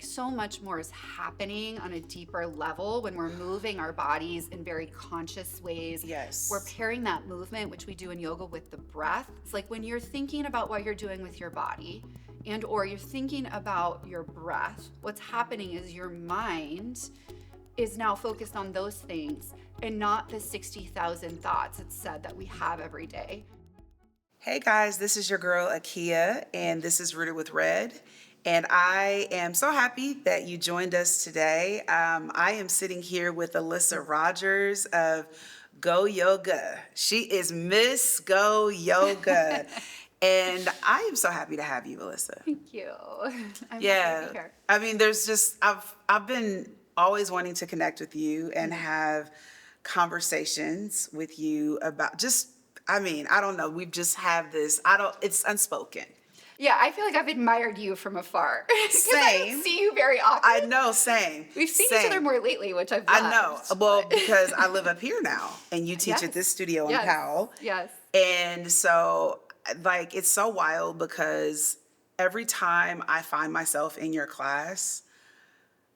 like so much more is happening on a deeper level when we're moving our bodies in very conscious ways. Yes. We're pairing that movement, which we do in yoga, with the breath. It's like when you're thinking about what you're doing with your body and or you're thinking about your breath, what's happening is your mind is now focused on those things and not the 60,000 thoughts, it's said, that we have every day. Hey guys, this is your girl Akia, and this is Rooted with Red. And I am so happy that you joined us today. I am sitting here with Alyssa Rogers of Go Yoga. She is Miss Go Yoga. And I am so happy to have you, Alyssa. Thank you. I'm happy to Yeah. be here. I mean, there's just I've been always wanting to connect with you and have conversations with you about just I mean, I don't know, we've just have this it's unspoken. Yeah, I feel like I've admired you from afar because I Same. don't see you very often. I know, same. We've seen each other Same. more lately, which I've I know. loved. Well, but- because I live up here now and you teach Yes. at this studio in Yes. Powell. Yes. And so, like, it's so wild because every time I find myself in your class,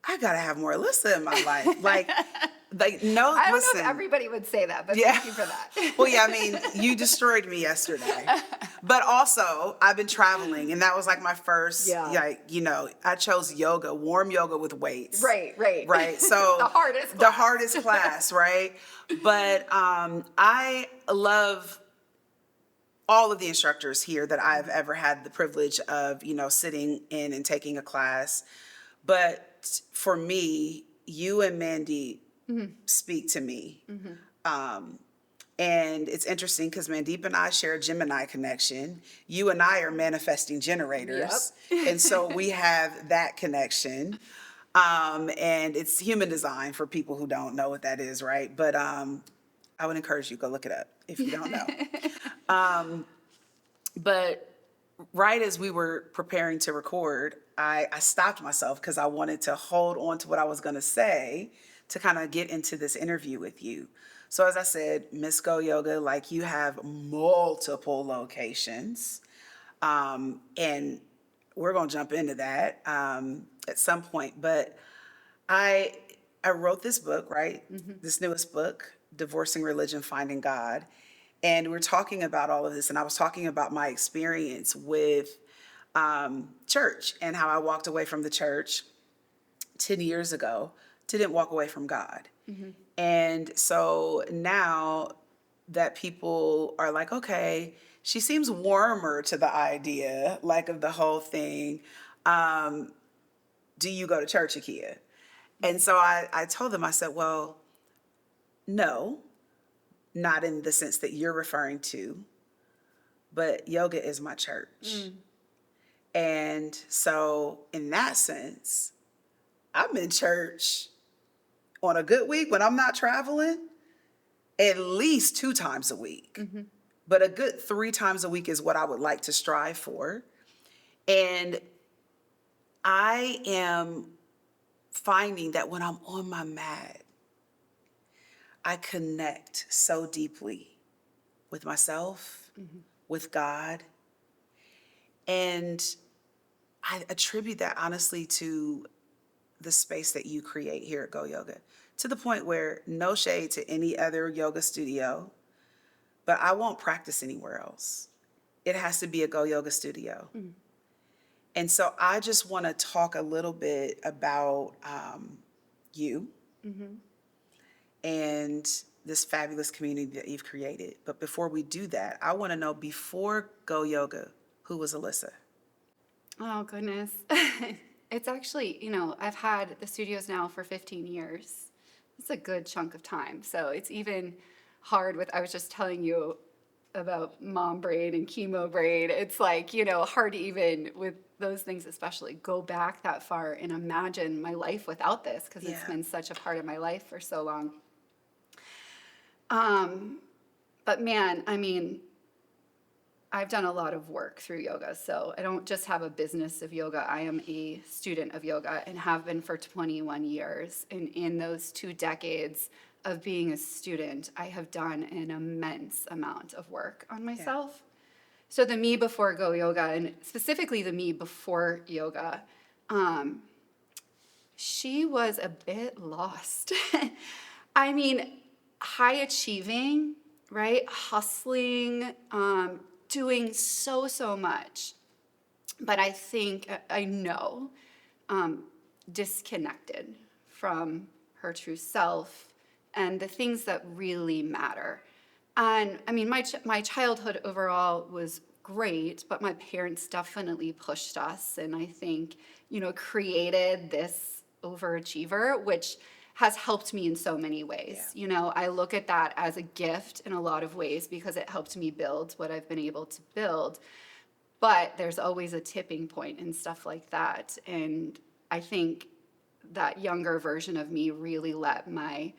I gotta have more Alyssa in my life. No, I don't listen. know if everybody would say that, but Yeah. thank you for that. Well, yeah, I mean, you destroyed me yesterday. But also, I've been traveling, and that was like my first, Yeah. I chose yoga, warm yoga with weights. Right. Right. So The hardest The class. hardest class, right? But I love all of the instructors here that I've ever had the privilege of, sitting in and taking a class. But for me, you and Mandy speak to me. And it's interesting because Mandeep and I share a Gemini connection. You and I are manifesting generators. Yep. And so we have that connection. And it's human design for people who don't know what that is, right? But I would encourage you, go look it up if you don't know. But right as we were preparing to record, I stopped myself because I wanted to hold on to what I was going to say to kind of get into this interview with you. So as I said, Miss Go Yoga, like you have multiple locations. And we're going to jump into that at some point. But I wrote this book, right? This newest book, Divorcing Religion, Finding God. And we're talking about all of this. And I was talking about my experience with church and how I walked away from the church 10 years ago, didn't walk away from God. And so now that people are like, okay, she seems warmer to the idea, like of the whole thing. Do you go to church, Akia? And so I told them, I said, well, no, not in the sense that you're referring to, but yoga is my church. And so in that sense, I'm in church on a good week when I'm not traveling, at least 2 times a week. But a good 3 times a week is what I would like to strive for. And I am finding that when I'm on my mat, I connect so deeply with myself, with God. And I attribute that honestly to the space that you create here at Go Yoga, to the point where no shade to any other yoga studio, but I won't practice anywhere else. It has to be a Go Yoga studio. And so I just want to talk a little bit about you and this fabulous community that you've created. But before we do that, I want to know, before Go Yoga, who was Alyssa? Oh, goodness. It's actually, I've had the studios now for 15 years. It's a good chunk of time. So it's even hard I was just telling you about mom brain and chemo brain. It's like, hard to even with those things, especially go back that far and imagine my life without this because it's been such a part of my life for so long. But man, I mean, I've done a lot of work through yoga. So I don't just have a business of yoga. I am a student of yoga and have been for 21 years. And in those 2 decades of being a student, I have done an immense amount of work on myself. So the me before Go Yoga, and specifically the me before yoga, she was a bit lost. I mean, high achieving, right? Hustling, doing so much. But I think, I know, disconnected from her true self and the things that really matter. And I mean, my childhood overall was great, but my parents definitely pushed us, and I think, created this overachiever, which has helped me in so many ways. I look at that as a gift in a lot of ways because it helped me build what I've been able to build. But there's always a tipping point and stuff like that. And I think that younger version of me really let my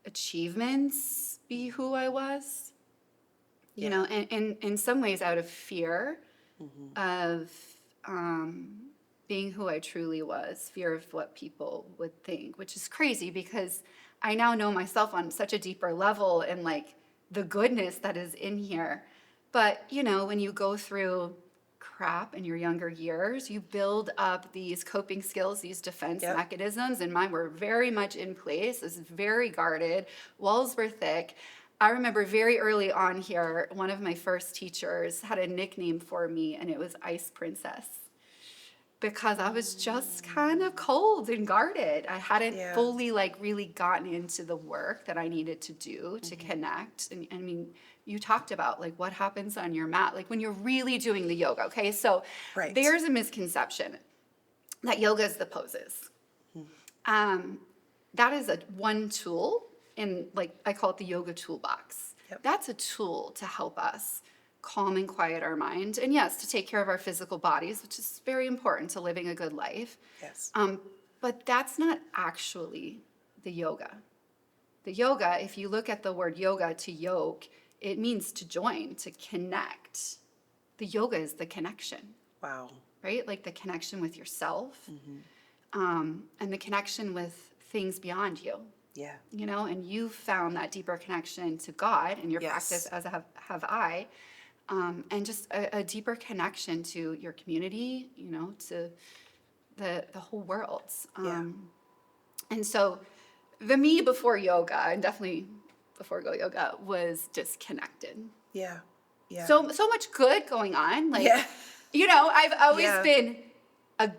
achievements be who I was, and in some ways out of fear of being who I truly was, fear of what people would think, which is crazy because I now know myself on such a deeper level and like the goodness that is in here. But, when you go through crap in your younger years, you build up these coping skills, these defense mechanisms, and mine were very much in place. It was very guarded, walls were thick. I remember very early on here, one of my first teachers had a nickname for me, and it was Ice Princess, because I was just kind of cold and guarded. I hadn't fully really gotten into the work that I needed to do to connect. And I mean, you talked about like what happens on your mat, like when you're really doing the yoga. Okay, so there's a misconception that yoga is the poses. That is one tool in, like, I call it the yoga toolbox. That's a tool to help us calm and quiet our mind. And yes, to take care of our physical bodies, which is very important to living a good life. But that's not actually the yoga. The yoga, if you look at the word yoga, to yoke, it means to join, to connect. The yoga is the connection. Wow. Right? Like the connection with yourself, and the connection with things beyond you. And you've found that deeper connection to God in your practice, as have I. And just a deeper connection to your community, to the whole world. And so the me before yoga, and definitely before go yoga, was disconnected. So much good going on. Like, I've always been a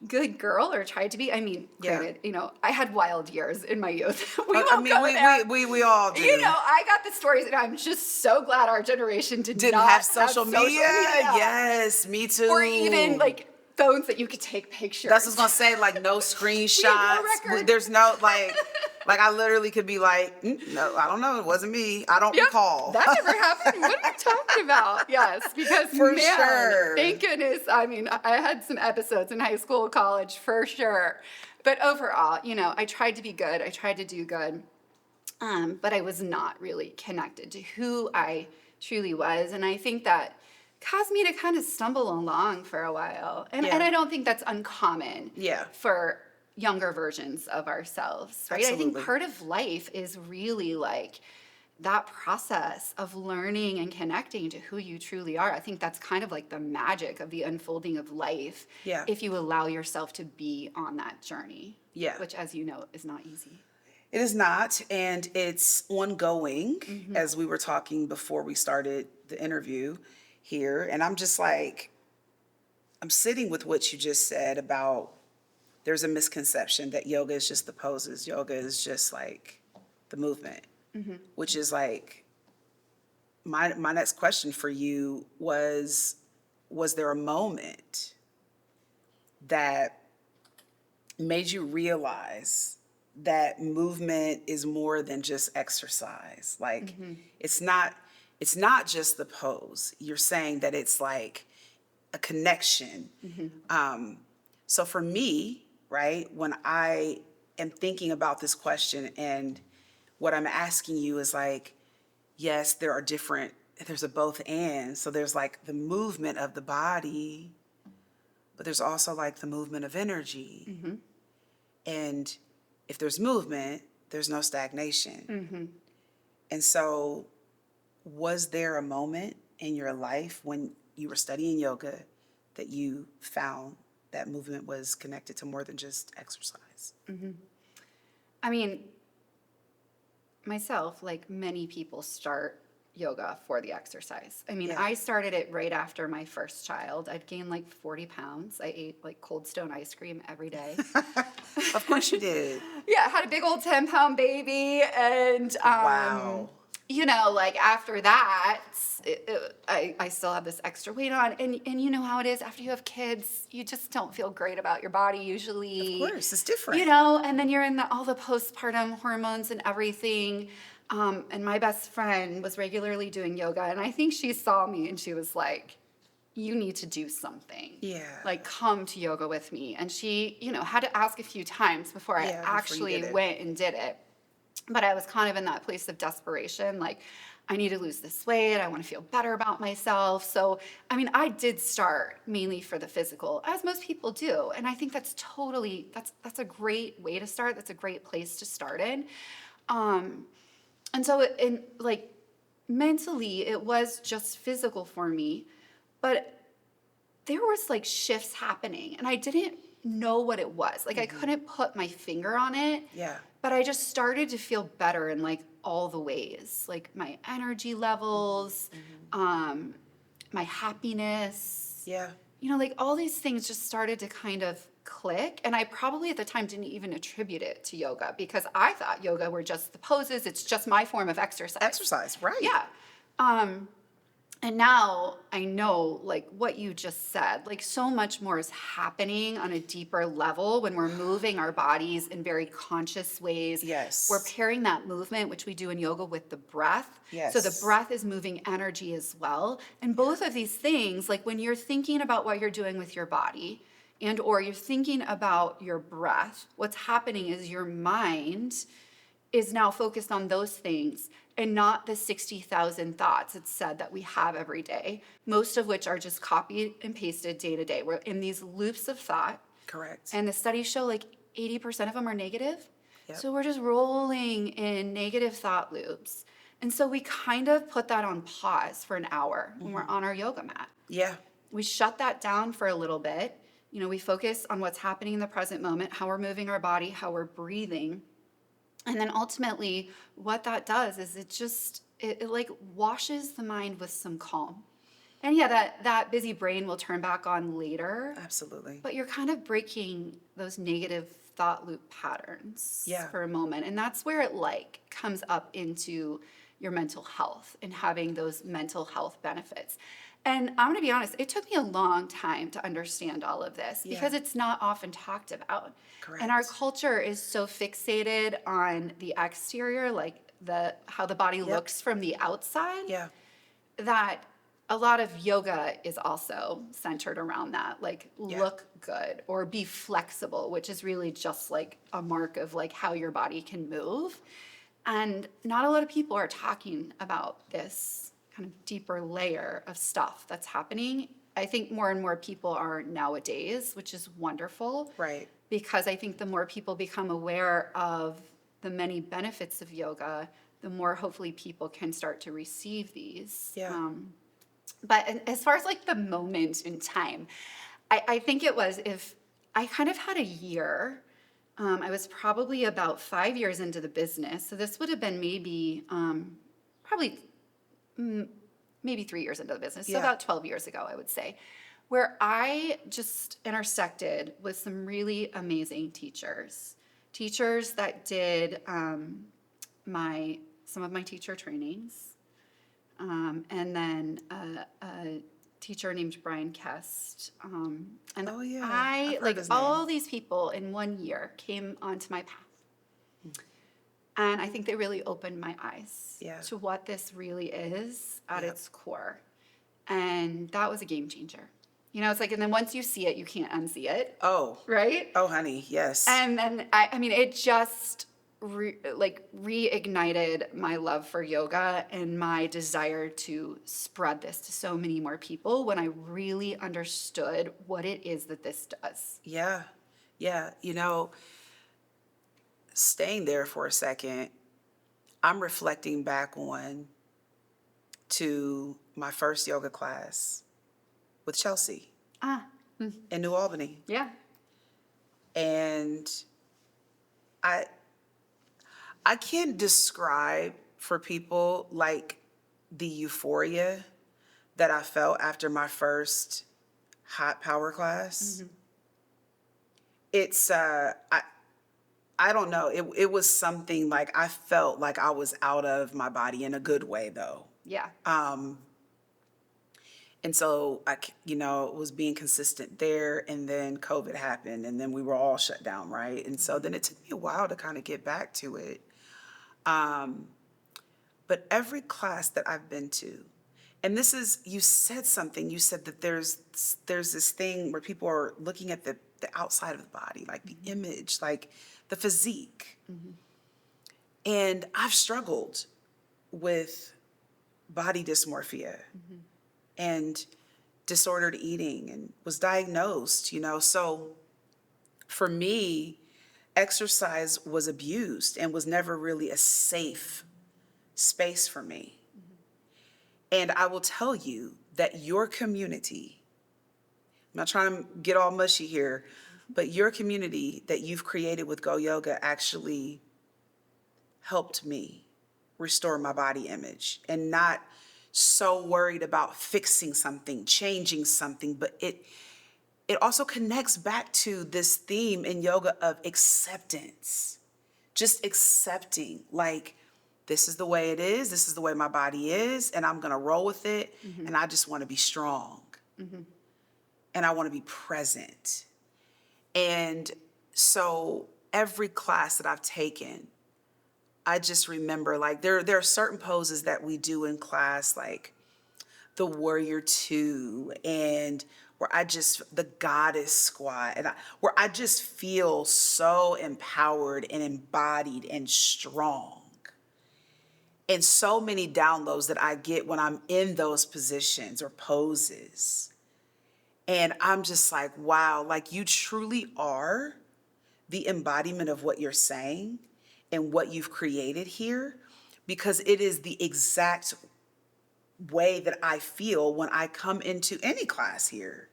good girl, or tried to be. I mean, granted, I had wild years in my youth. We all do. I got the stories, and I'm just so glad our generation didn't not have social media. Yes, me too. Or even like phones that you could take pictures. That's what I was gonna say. Like no screenshots. There's no like I literally could be like, no, I don't know. It wasn't me. I don't recall. That never happened. What are you talking about? Yes, because sure. Thank goodness. I mean, I had some episodes in high school, college, for sure. But overall, I tried to be good. I tried to do good. But I was not really connected to who I truly was. And I think that caused me to kind of stumble along for a while. And I don't think that's uncommon for younger versions of ourselves, right? Absolutely. I think part of life is really like that process of learning and connecting to who you truly are. I think that's kind of like the magic of the unfolding of life, if you allow yourself to be on that journey, which, as you know, is not easy. It is not, and it's ongoing, as we were talking before we started the interview here. And I'm just like, I'm sitting with what you just said about there's a misconception that yoga is just the poses. Yoga is just like the movement, which is like, my next question for you was there a moment that made you realize that movement is more than just exercise? Like, it's not just the pose. You're saying that it's like a connection. So for me, right, when I am thinking about this question and what I'm asking you is like, yes, there's a both and. So there's like the movement of the body, but there's also like the movement of energy. And if there's movement, there's no stagnation. And so was there a moment in your life when you were studying yoga that you found that movement was connected to more than just exercise. I mean, myself, like many people, start yoga for the exercise. I mean, Yeah. I started it right after my first child. I'd gained like 40 pounds. I ate like Cold Stone ice cream every day. Of course you did. Yeah, I had a big old 10-pound baby. And, Wow. you know, like after that, I still have this extra weight on. And you know how it is after you have kids, you just don't feel great about your body usually. Of course, it's different. You know, and then you're in all the postpartum hormones and everything. And my best friend was regularly doing yoga, and I think she saw me and she was like, you need to do something. Yeah. Like, come to yoga with me. And she, you know, had to ask a few times before I Yeah, before you actually did it. went and did it. But I was kind of in that place of desperation, like, I need to lose this weight. I want to feel better about myself. So, I mean, I did start mainly for the physical, as most people do. And I think that's totally, that's a great way to start. That's a great place to start in. And so, like, mentally, it was just physical for me. But there was like shifts happening and I didn't know what it was. Like I couldn't put my finger on it. Yeah. But I just started to feel better in like all the ways. Like my energy levels, my happiness. Yeah. You know, like all these things just started to kind of click. And I probably at the time didn't even attribute it to yoga because I thought yoga were just the poses. It's just my form of exercise. Exercise, right. Yeah. And now I know, like what you just said, like so much more is happening on a deeper level when we're moving our bodies in very conscious ways. Yes. We're pairing that movement, which we do in yoga, with the breath. Yes. So the breath is moving energy as well. And both of these things, like when you're thinking about what you're doing with your body and or you're thinking about your breath, what's happening is your mind is now focused on those things and not the 60,000 thoughts it's said that we have every day, most of which are just copied and pasted day to day. We're in these loops of thought. Correct. And the studies show like 80% of them are negative. Yep. So we're just rolling in negative thought loops. And so we kind of put that on pause for an hour when we're on our yoga mat. Yeah. We shut that down for a little bit. You know, we focus on what's happening in the present moment, how we're moving our body, how we're breathing. And then ultimately, what that does is it like washes the mind with some calm. And yeah, that busy brain will turn back on later. Absolutely. But you're kind of breaking those negative thought loop patterns for a moment. And that's where it like comes up into your mental health and having those mental health benefits. And I'm going to be honest, it took me a long time to understand all of this because it's not often talked about. Correct. And our culture is so fixated on the exterior, like how the body looks from the outside, that a lot of yoga is also centered around that, like look good or be flexible, which is really just like a mark of like how your body can move. And not a lot of people are talking about this kind of deeper layer of stuff that's happening. I think more and more people are nowadays, which is wonderful. Right. Because I think the more people become aware of the many benefits of yoga, the more hopefully people can start to receive these. Yeah. But as far as like the moment in time, I think it was if I kind of had a year. I was probably about 5 years into the business. So this would have been maybe probably maybe 3 years into the business. So about 12 years ago, I would say, where I just intersected with some really amazing teachers that did some of my teacher trainings. And then a teacher named Brian Kest. And I've I, heard like his name. all these people in 1 year came onto my path. And I think they really opened my eyes to what this really is at its core. And that was a game changer. You know, it's like, and then once you see it, you can't unsee it. Oh. Right? Oh, honey, yes. And then, I mean, it just reignited my love for yoga and my desire to spread this to so many more people when I really understood what it is that this does. Yeah. Yeah. You know, staying there for a second, I'm reflecting back to my first yoga class with Chelsea. in New Albany. Yeah. And I I can't describe for people like the euphoria that I felt after my first hot power class. It's I don't know. It was something like I felt like I was out of my body in a good way though. Yeah. And so was being consistent there, and then COVID happened, and then we were all shut down, right? And so then it took me a while to kind of get back to it. But every class that I've been to, and this is, you said something, you said that there's this thing where people are looking at the outside of the body, like the image, like the physique. And I've struggled with body dysmorphia and disordered eating and was diagnosed, So for me, exercise was abused and was never really a safe space for me. And I will tell you that your community, I'm not trying to get all mushy here, but your community that you've created with Go Yoga actually helped me restore my body image and not so worried about fixing something, changing something, but it also connects back to this theme in yoga of acceptance. Just accepting, like, this is the way it is, this is the way my body is, and I'm gonna roll with it, and I just wanna be strong. And I wanna be present. And so every class that I've taken, I just remember, like, there are certain poses that we do in class, like the Warrior Two, and where the goddess squat, and where I just feel so empowered and embodied and strong. And so many downloads that I get when I'm in those positions or poses. And I'm just like, wow, like you truly are the embodiment of what you're saying and what you've created here, because it is the exact way that I feel when I come into any class here.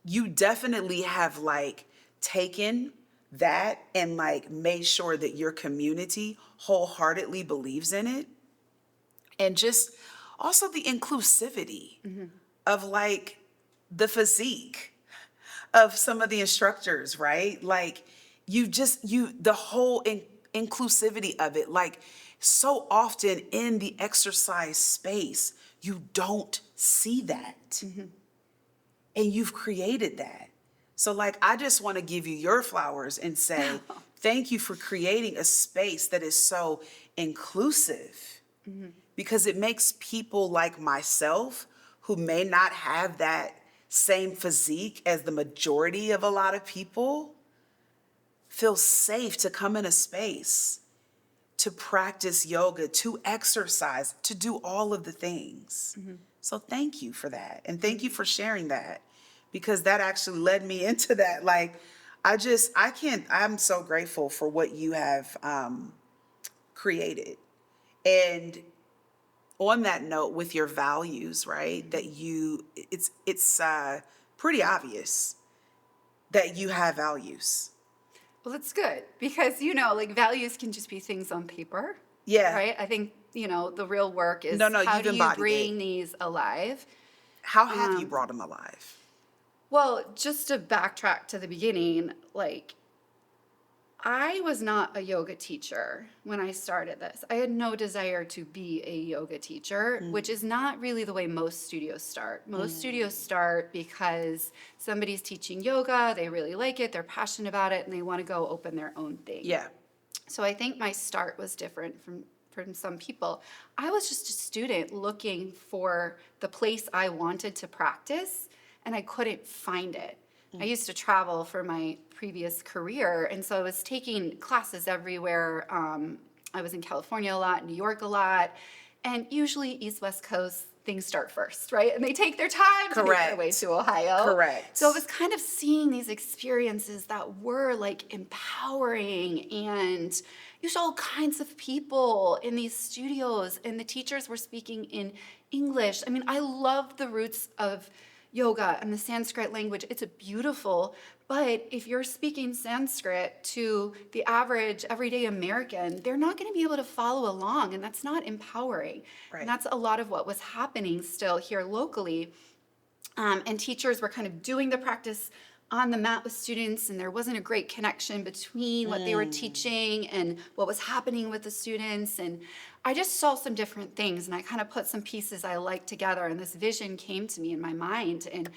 You definitely have like taken that and like made sure that your community wholeheartedly believes in it. And just also the inclusivity of like the physique of some of the instructors, right? Like the whole inclusivity of it. Like so often in the exercise space, you don't see that. And you've created that. So like, I just want to give you your flowers and say, thank you for creating a space that is so inclusive, because it makes people like myself who may not have that same physique as the majority of a lot of people feel safe to come in a space to practice yoga, to exercise, to do all of the things. So thank you for that. And thank you for sharing that, because that actually led me into that. Like, I'm so grateful for what you have created. And on that note, with your values, right, that it's pretty obvious that you have values. Well, it's good because, like values can just be things on paper. Yeah. Right? I think, the real work is No, how you've do you embodied bring it. these alive? How have you brought them alive? Well, just to backtrack to the beginning, like I was not a yoga teacher when I started this. I had no desire to be a yoga teacher, which is not really the way most studios start. Most studios start because somebody's teaching yoga, they really like it, they're passionate about it, and they want to go open their own thing. Yeah. So I think my start was different from some people. I was just a student looking for the place I wanted to practice, and I couldn't find it. I used to travel for my previous career, and so I was taking classes everywhere. I was in California a lot, New York a lot, and usually East West Coast things start first, right? And they take their time to make their way to Ohio. Correct. So I was kind of seeing these experiences that were like empowering, and you saw all kinds of people in these studios, and the teachers were speaking in English. I mean, I love the roots of yoga and the Sanskrit language. It's beautiful, but if you're speaking Sanskrit to the average everyday American, they're not going to be able to follow along, and that's not empowering. Right. And that's a lot of what was happening still here locally. And teachers were kind of doing the practice on the mat with students, and there wasn't a great connection between what they were teaching and what was happening with the students. And I just saw some different things, and I kind of put some pieces I liked together, and this vision came to me in my mind. And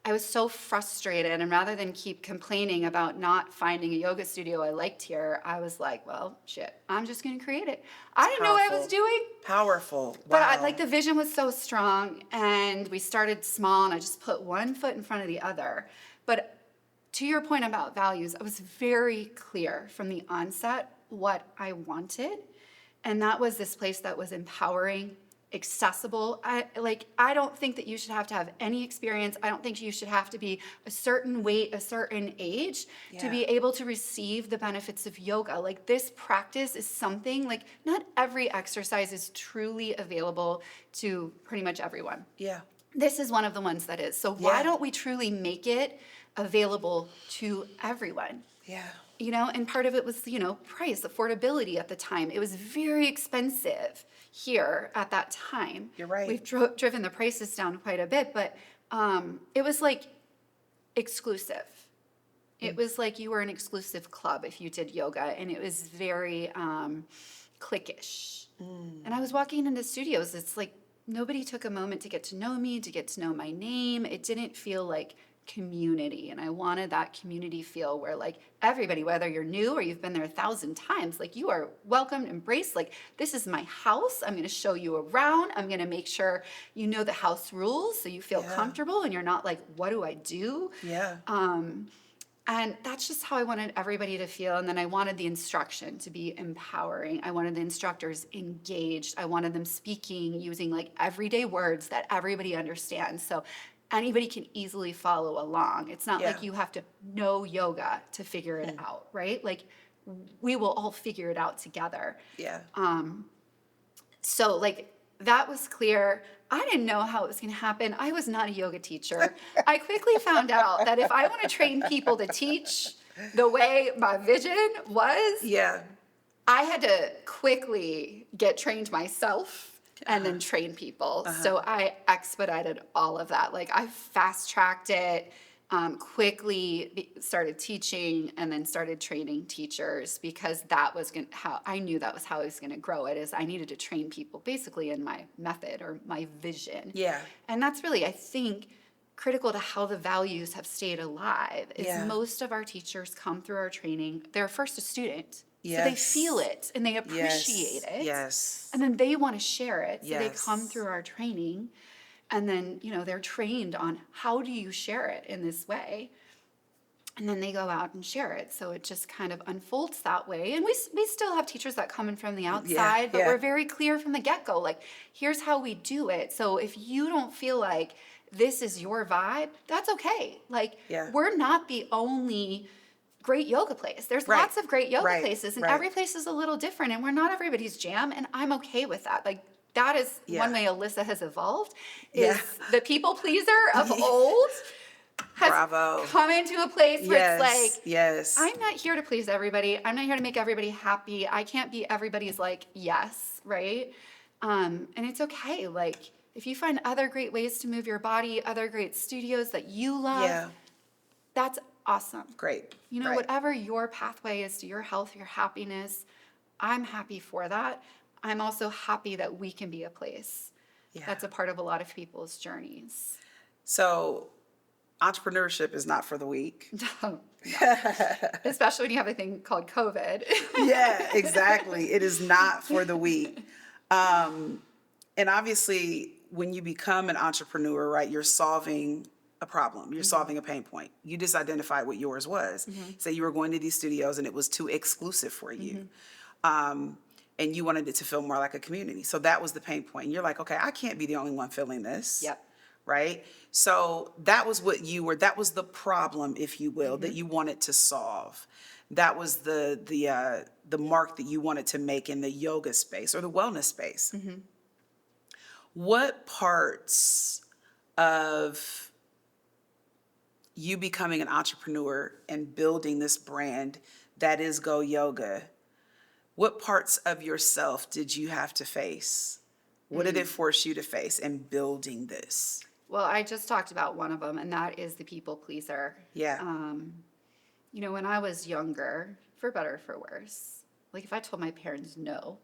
I was so frustrated, and rather than keep complaining about not finding a yoga studio I liked here, I was like, well, shit, I'm just going to create it. I didn't know what I was doing. Powerful. Wow. But like the vision was so strong, and we started small, and I just put one foot in front of the other. But to your point about values, I was very clear from the onset what I wanted, and that was this place that was empowering, accessible. I don't think that you should have to have any experience. I don't think you should have to be a certain weight, a certain age to be able to receive the benefits of yoga. Like, this practice is something, like, not every exercise is truly available to pretty much everyone. Yeah. This is one of the ones that is. So why don't we truly make it available to everyone? Yeah. You know, and part of it was, price, affordability at the time. It was very expensive here at that time. You're right. We've driven the prices down quite a bit, but it was like exclusive. It was like you were an exclusive club if you did yoga, and it was very cliquish. And I was walking into studios, it's like nobody took a moment to get to know me, to get to know my name. It didn't feel like community, and I wanted that community feel where, like, everybody, whether you're new or you've been there 1,000 times, like, you are welcomed, embraced. Like, this is my house. I'm going to show you around. I'm going to make sure you know the house rules so you feel comfortable and you're not like, what do I do? Yeah. And that's just how I wanted everybody to feel. And then I wanted the instruction to be empowering. I wanted the instructors engaged. I wanted them speaking using, like, everyday words that everybody understands. So anybody can easily follow along. It's not like you have to know yoga to figure it out, right? Like, we will all figure it out together. Yeah. So, like, that was clear. I didn't know how it was going to happen. I was not a yoga teacher. I quickly found out that if I want to train people to teach the way my vision was, I had to quickly get trained myself and then train people. So I expedited all of that. Like, I fast-tracked it, quickly started teaching, and then started training teachers, because that was how I knew that was how I was going to grow it, is I needed to train people basically in my method or my vision. Yeah. And that's really, I think, critical to how the values have stayed alive, is most of our teachers come through our training, they're first a student. So they feel it and they appreciate it. Yes. And then they want to share it. So they Yes. come through our training, and then, they're trained on how do you share it in this way. And then they go out and share it. So it just kind of unfolds that way. And we still have teachers that come in from the outside, but we're very clear from the get-go, like, here's how we do it. So if you don't feel like this is your vibe, that's okay. Like, we're not the only great yoga place. There's lots of great yoga places, and every place is a little different, and we're not everybody's jam, and I'm okay with that. Like, that is one way Alyssa has evolved, is the people pleaser of old has come into a place where it's like, I'm not here to please everybody. I'm not here to make everybody happy. I can't be everybody's, like, yes, right? And it's okay. Like, if you find other great ways to move your body, other great studios that you love, that's awesome. Great. Whatever your pathway is to your health, your happiness, I'm happy for that. I'm also happy that we can be a place that's a part of a lot of people's journeys. So entrepreneurship is not for the weak. No. Especially when you have a thing called COVID. Yeah, exactly. It is not for the weak. And obviously, when you become an entrepreneur, right, you're solving a problem. You're solving a pain point. You just identified what yours was. Say you were going to these studios and it was too exclusive for you. And you wanted it to feel more like a community. So that was the pain point. And you're like, okay, I can't be the only one feeling this. Yep. Right? So that was what you were, that was the problem, if you will, that you wanted to solve. That was the mark that you wanted to make in the yoga space or the wellness space. What parts of you becoming an entrepreneur and building this brand that is Go Yoga, what parts of yourself did you have to face? What did it force you to face in building this? Well, I just talked about one of them, and that is the people pleaser. Yeah. When I was younger, for better or for worse, like if I told my parents no,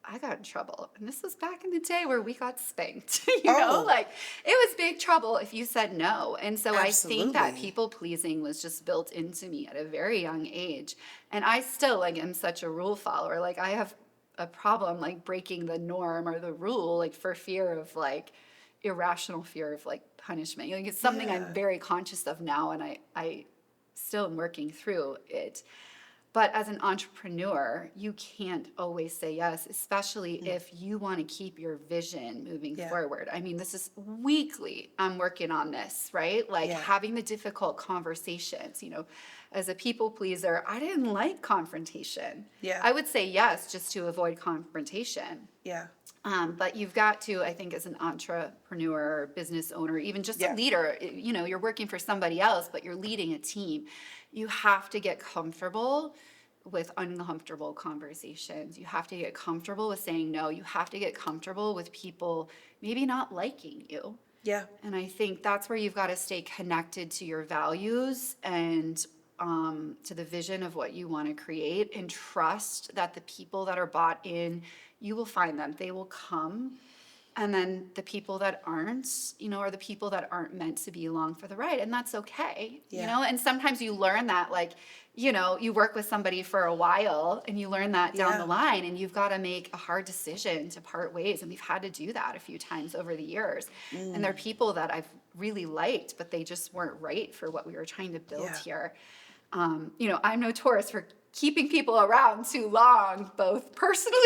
I got in trouble. And this was back in the day where we got spanked, Oh. like it was big trouble if you said no. And so I think that Absolutely. people pleasing was just built into me at a very young age. And I still like am such a rule follower. Like I have a problem like breaking the norm or the rule, like for fear of like irrational fear of like punishment. Like it's something Yeah. I'm very conscious of now, and I still am working through it. But as an entrepreneur, you can't always say yes, especially if you want to keep your vision moving Yeah. forward. I mean, this is weekly. I'm working on this, right? Like Yeah. having the difficult conversations. As a people pleaser, I didn't like confrontation. Yeah. I would say yes just to avoid confrontation. Yeah. But you've got to, I think, as an entrepreneur, or business owner, even just Yeah. a leader, you're working for somebody else, but you're leading a team. You have to get comfortable with uncomfortable conversations. You have to get comfortable with saying no. You have to get comfortable with people maybe not liking you. Yeah. And I think that's where you've got to stay connected to your values and to the vision of what you want to create, and trust that the people that are bought in, you will find them. They will come. And then the people that aren't, are the people that aren't meant to be along for the ride. And that's okay, Yeah. And sometimes you learn that, like, you work with somebody for a while and you learn that down Yeah. the line, and you've got to make a hard decision to part ways. And we've had to do that a few times over the years. And there are people that I've really liked, but they just weren't right for what we were trying to build Yeah. here. I'm notorious for keeping people around too long, both personally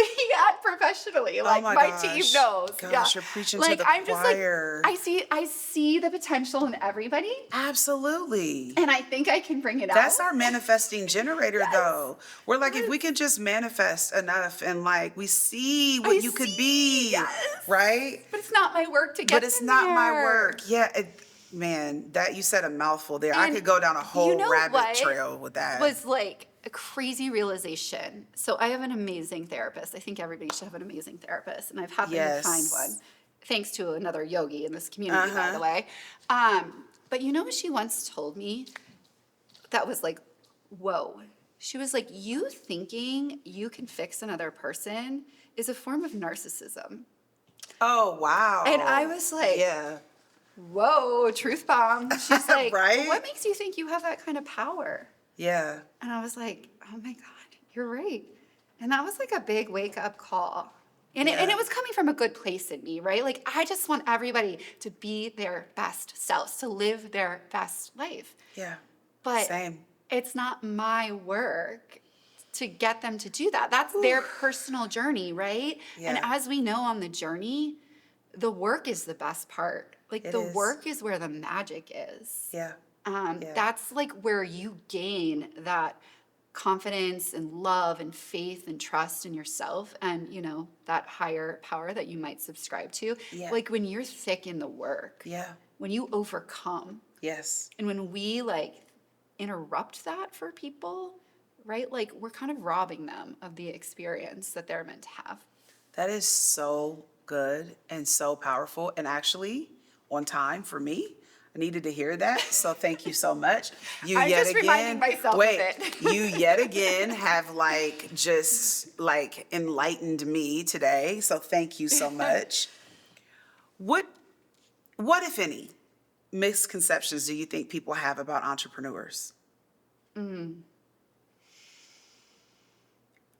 and professionally. Like my my team gosh. knows. Gosh, you're preaching to the I'm choir. just like, I see the potential in everybody, Absolutely. and I think I can bring it out. That's our manifesting generator, Yes. though. We're like, if we can just manifest enough and like we see what you could be, yes. right? But it's not my work to get But it's them not my there. work. Yeah, man, that you said a mouthful there. I And could go down a whole you know rabbit what trail with that. was like a crazy realization. So I have an amazing therapist. I think everybody should have an amazing therapist, and I've happened to find Yes. one, thanks to another yogi in this community, by the Uh-huh. way. But you know what she once told me? That was like, whoa. She was like, you thinking you can fix another person is a form of narcissism. Oh, wow. And I was like, yeah. whoa, truth bomb. She's like, Right? what makes you think you have that kind of power? Yeah. And I was like, oh my God, you're right. And that was like a big wake up call. And Yeah. it was coming from a good place in me, right? Like, I just want everybody to be their best selves, to live their best life. Yeah. But Same. it's not my work to get them to do that. That's their personal journey, right? And Yeah. as we know on the journey, the work is the best part. Like, It the is. work is where the magic is. Yeah. Yeah. That's like where you gain that confidence and love and faith and trust in yourself, and that higher power that you might subscribe to. Yeah. Like when you're thick in the work, Yeah. when you overcome, Yes. and when we like interrupt that for people, right? Like we're kind of robbing them of the experience that they're meant to have. That is so good and so powerful, and actually on time for me. I needed to hear that, so thank you so much. You I'm yet just again, reminding myself of wait, it. you yet again have just enlightened me today. So thank you so much. What if any misconceptions do you think people have about entrepreneurs?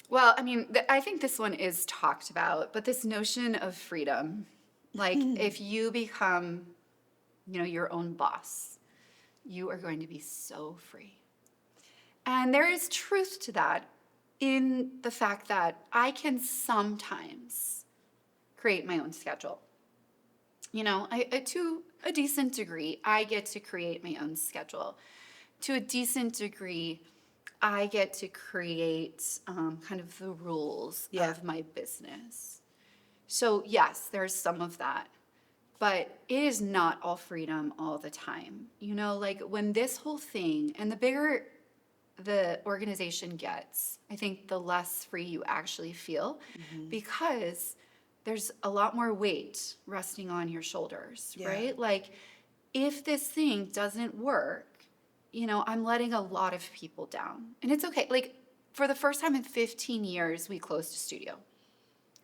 Well, I mean, I think this one is talked about, but this notion of freedom, like if you become, your own boss, you are going to be so free. And there is truth to that in the fact that I can sometimes create my own schedule. To a decent degree, I get to create my own schedule. To a decent degree, I get to create kind of the rules Yeah. of my business. So yes, there's some of that. but it is not all freedom all the time. You know, like when this whole thing, and the bigger the organization gets, I think the less free you actually feel because there's a lot more weight resting on your shoulders, Yeah. right? Like if this thing doesn't work, you know, I'm letting a lot of people down. And it's okay. Like for the first time in 15 years, we closed a studio.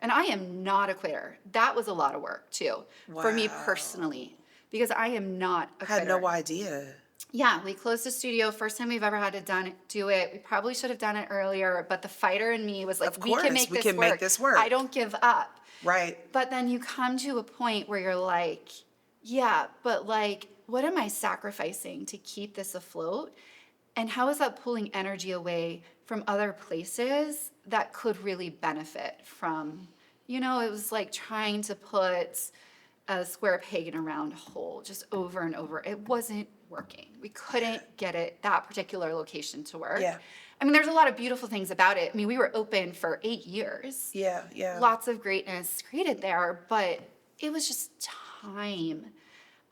And I am not a quitter. That was a lot of work too, for me Wow. personally, because I am not a I had quitter. no idea. Yeah, we closed the studio. First time we've ever had to do it. We probably should have done it earlier, but the fighter in me was like, Of we can course, make we this can work. make this work. I don't give up. Right. But then you come to a point where you're like, yeah, but like, what am I sacrificing to keep this afloat? And how is that pulling energy away from other places that could really benefit from, you know, it was like trying to put a square peg in a round hole just over and over. It wasn't working. We couldn't get it, that particular location to work. Yeah. I mean, there's a lot of beautiful things about it. I mean, we were open for 8 years. Yeah, yeah. Lots of greatness created there, but it was just time.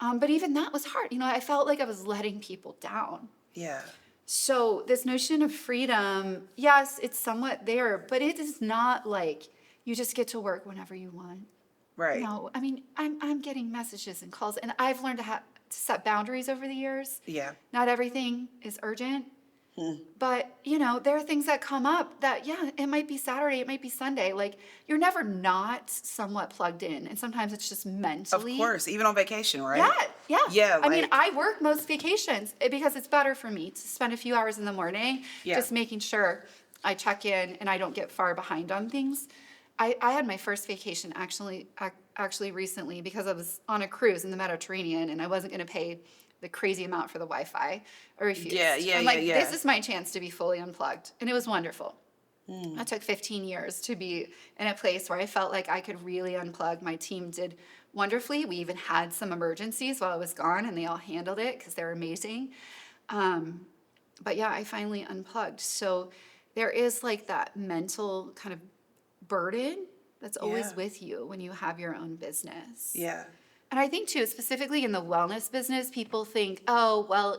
But even that was hard. You know, I felt like I was letting people down. Yeah. So this notion of freedom, yes, it's somewhat there, but it is not like you just get to work whenever you want. Right. No, I mean, I'm getting messages and calls, and I've learned to set boundaries over the years. Yeah. Not everything is urgent, but you know, there are things that come up that, yeah, it might be Saturday, it might be Sunday. Like you're never not somewhat plugged in, and sometimes it's just Of mentally. course, even on vacation, right? Yeah, yeah. Yeah, I mean, like- I work most vacations because it's better for me to spend a few hours in the morning Yeah. just making sure I check in and I don't get far behind on things. I had my first vacation actually recently because I was on a cruise in the Mediterranean and I wasn't going to pay the crazy amount for the Wi-Fi. I refused. Yeah, yeah, I'm like, yeah, yeah. this is my chance to be fully unplugged, and it was wonderful. It took 15 years to be in a place where I felt like I could really unplug. My team did wonderfully. We even had some emergencies while I was gone, and they all handled it because they're amazing. But yeah, I finally unplugged. So there is like that mental kind of burden that's always Yeah. with you when you have your own business. Yeah. And I think too, specifically in the wellness business, people think, oh, well,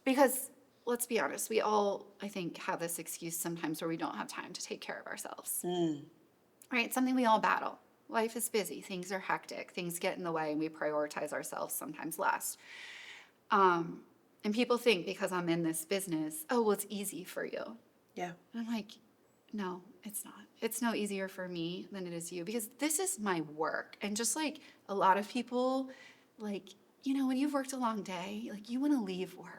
because let's be honest, we all, I think, have this excuse sometimes where we don't have time to take care of ourselves. Right? It's something we all battle. Life is busy, things are hectic, things get in the way, and we prioritize ourselves sometimes last. And people think because I'm in this business, oh, well, it's easy for you. Yeah. And I'm like, no, it's not. It's no easier for me than it is you because this is my work. And just like a lot of people, like, you know, when you've worked a long day, like you want to leave work.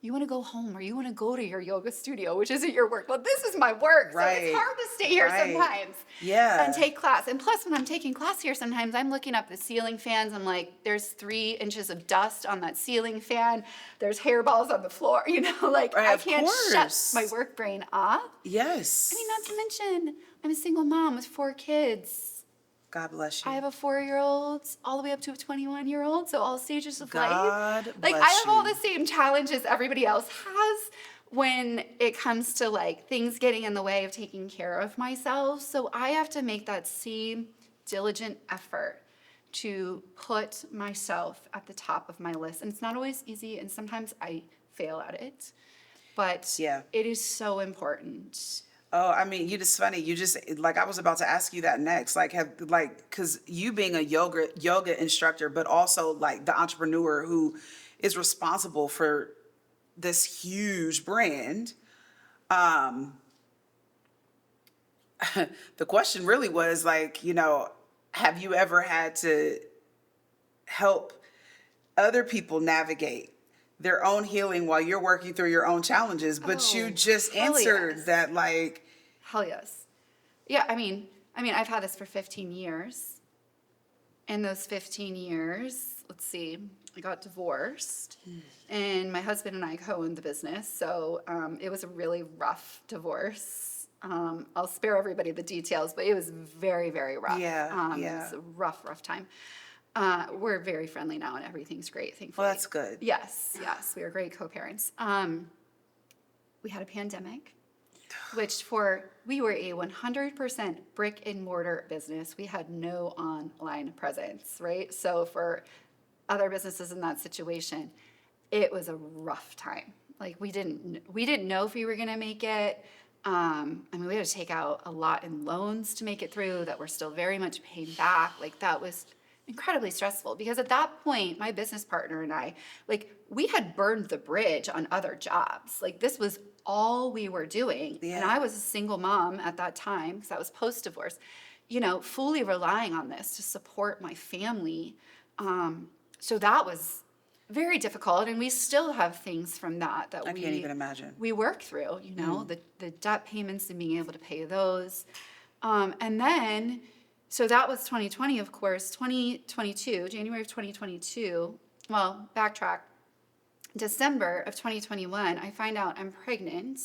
You want to go home or you want to go to your yoga studio, which isn't your work. Well, this is my work. So Right. it's hard to stay here Right. sometimes. Yeah. And take class. And plus, when I'm taking class here, sometimes I'm looking up the ceiling fans. I'm like, there's 3 inches of dust on that ceiling fan. There's hairballs on the floor. You know, like Right, I of can't shut course. my work brain off. Yes. I mean, not to mention, I'm a single mom with 4 kids. God bless you. I have a 4-year-old all the way up to a 21-year-old, so all stages of life. God Like I bless have all you. the same challenges everybody else has when it comes to like things getting in the way of taking care of myself. So I have to make that same diligent effort to put myself at the top of my list. And it's not always easy, and sometimes I fail at it. But Yeah. it is so important. Oh, I mean, you just funny. You just like I was about to ask you that next. Like because you being a yoga instructor, but also like the entrepreneur who is responsible for this huge brand. The question really was like, you know, have you ever had to help other people navigate their own healing while you're working through your own challenges? But you Oh, just hell answered yes. that like, Hell yes. Yeah, I mean, I've had this for 15 years. In those 15 years, let's see, I got divorced, and my husband and I co-owned the business, so it was a really rough divorce. I'll spare everybody the details, but it was very, very rough. Yeah, It yeah. was a rough time. We're very friendly now, and everything's great, thankfully. well, that's good. Yes, we are great co-parents. We had a pandemic. we were a 100% brick and mortar business. We had no online presence, right? So for other businesses in that situation, it was a rough time. Like we didn't know if we were going to make it. I mean, we had to take out a lot in loans to make it through that we're still very much paying back. Like that was incredibly stressful because at that point, my business partner and I, like we had burned the bridge on other jobs. Like this was all we were doing. And Yeah. I was a single mom at that time because I was post-divorce, fully relying on this to support my family. So that was very difficult, and we still have things from that I can't even imagine. we work through, the debt payments and being able to pay those. And then, so that was 2020, of course. 2022, January of 2022, well, backtrack. December of 2021, I find out I'm pregnant.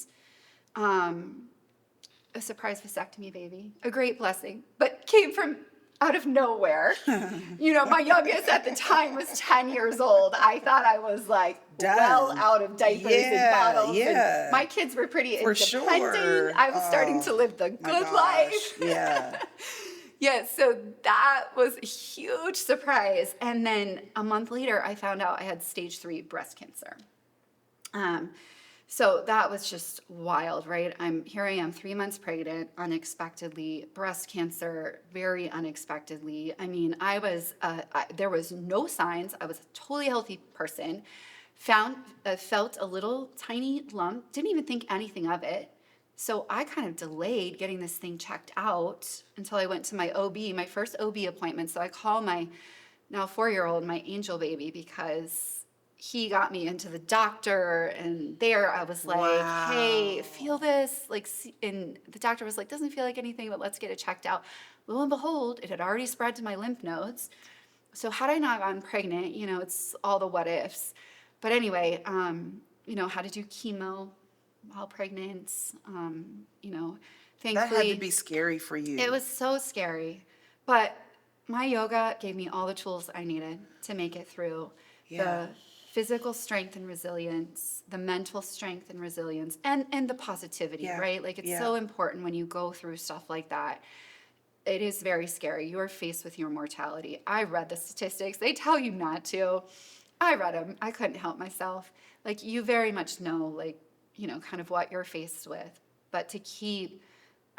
A surprise vasectomy baby, a great blessing, but came from out of nowhere. My youngest at the time was 10 years old. I thought I was like well Done. out of diapers and Yeah, bottles. yeah. And my kids were pretty For independent. sure. I was starting to live the My good gosh. life. Yeah. Yeah, so that was a huge surprise. And then a month later, I found out I had stage 3 breast cancer. So that was just wild, right? Here I am, 3 months pregnant, unexpectedly, breast cancer, very unexpectedly. I mean, there was no signs. I was a totally healthy person. Felt a little tiny lump, didn't even think anything of it. So I kind of delayed getting this thing checked out until I went to my OB, my first OB appointment. So I call my now 4-year-old my angel baby because he got me into the doctor, and there I was like, Wow. hey, feel this? And the doctor was like, doesn't feel like anything, but let's get it checked out. Lo and behold, it had already spread to my lymph nodes. So had I not gotten pregnant, it's all the what ifs. But anyway, had to do chemo while pregnant. Thankfully. That had to be scary for you. It was so scary. But my yoga gave me all the tools I needed to make it through. Yeah. The physical strength and resilience, the mental strength and resilience, and the positivity, Yeah. right? Like it's so important when you go through stuff like that. It is very scary. You are faced with your mortality. I read the statistics. They tell you not to. I read them. I couldn't help myself. Like you very much know, like, kind of what you're faced with. But to keep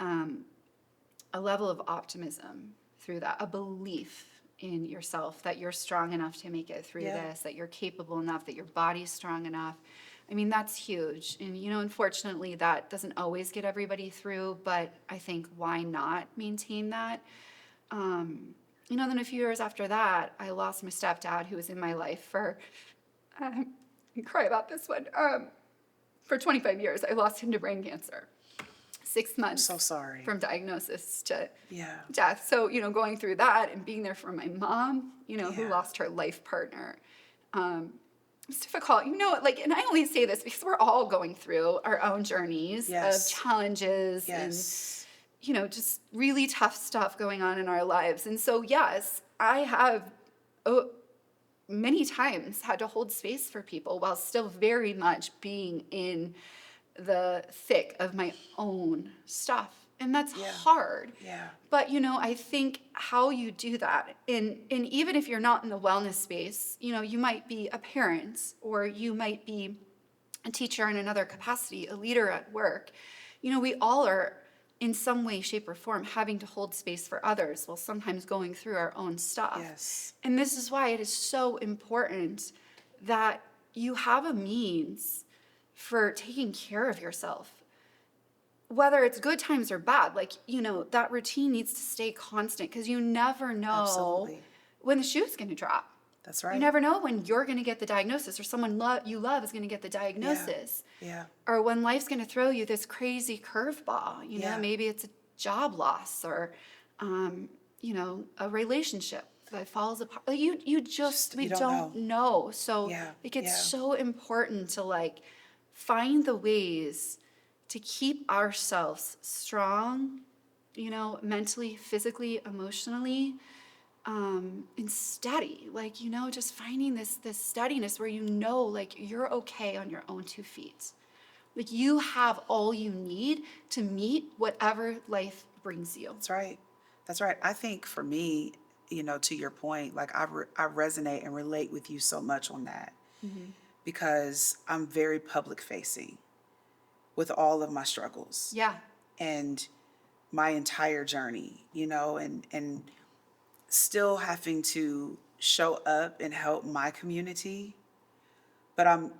a level of optimism through that, a belief in yourself that you're strong enough to make it through this, that you're capable enough, that your body's strong enough. I mean, that's huge. And, unfortunately, that doesn't always get everybody through, but I think why not maintain that? Then a few years after that, I lost my stepdad who was in my life for, I cry about this one, for 25 years. I lost him to brain cancer. 6 months So sorry. from diagnosis to Yeah. death. So, going through that and being there for my mom, who Yeah. lost her life partner. It's difficult, and I only say this because we're all going through our own journeys Yes. of challenges Yes. and, just really tough stuff going on in our lives. And so, yes, I have many times had to hold space for people while still very much being in the thick of my own stuff. And that's hard. Yeah. But, I think how you do that, and even if you're not in the wellness space, you might be a parent or you might be a teacher in another capacity, a leader at work. We all are in some way, shape, or form having to hold space for others while sometimes going through our own stuff. Yes. And this is why it is so important that you have a means for taking care of yourself. Whether it's good times or bad, that routine needs to stay constant because you never know Absolutely. when the shoe's going to drop. That's right. You never know when you're going to get the diagnosis or someone you love is going to get the diagnosis. Yeah. Or when life's going to throw you this crazy curveball. Yeah. Maybe it's a job loss or, a relationship that falls apart. Like we You don't don't know. So it's so important to find the ways to keep ourselves strong, mentally, physically, emotionally, and steady. Just finding this steadiness where you're okay on your own 2 feet. Like you have all you need to meet whatever life brings you. That's right. That's right. I think for me, to your point, like I resonate and relate with you so much on that because I'm very public facing with all of my struggles Yeah. and my entire journey, and still having to show up and help my community, but I'm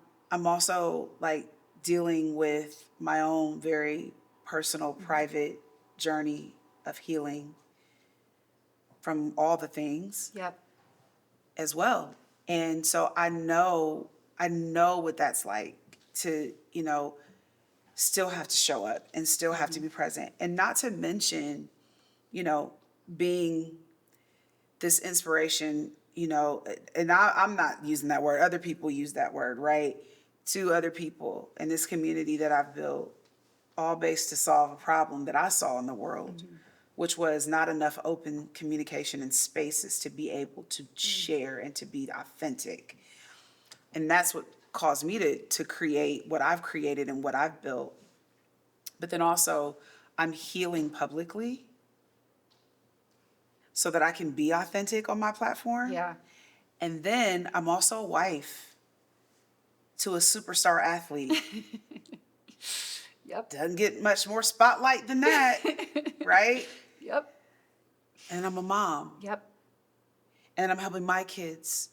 also like dealing with my own very personal private journey of healing from all the things Yep. as well. And so I know what that's like to, still have to show up and still have to be present. And not to mention, you know, being this inspiration, and I'm not using that word, other people use that word, right? To other people in this community that I've built, all based to solve a problem that I saw in the world, which was not enough open communication and spaces to be able to share and to be authentic. And that's what caused me to create what I've created and what I've built. But then also, I'm healing publicly so that I can be authentic on my platform. Yeah. And then I'm also a wife to a superstar athlete. Yep. Doesn't get much more spotlight than that, right? Yep. And I'm a mom. Yep. And I'm helping my kids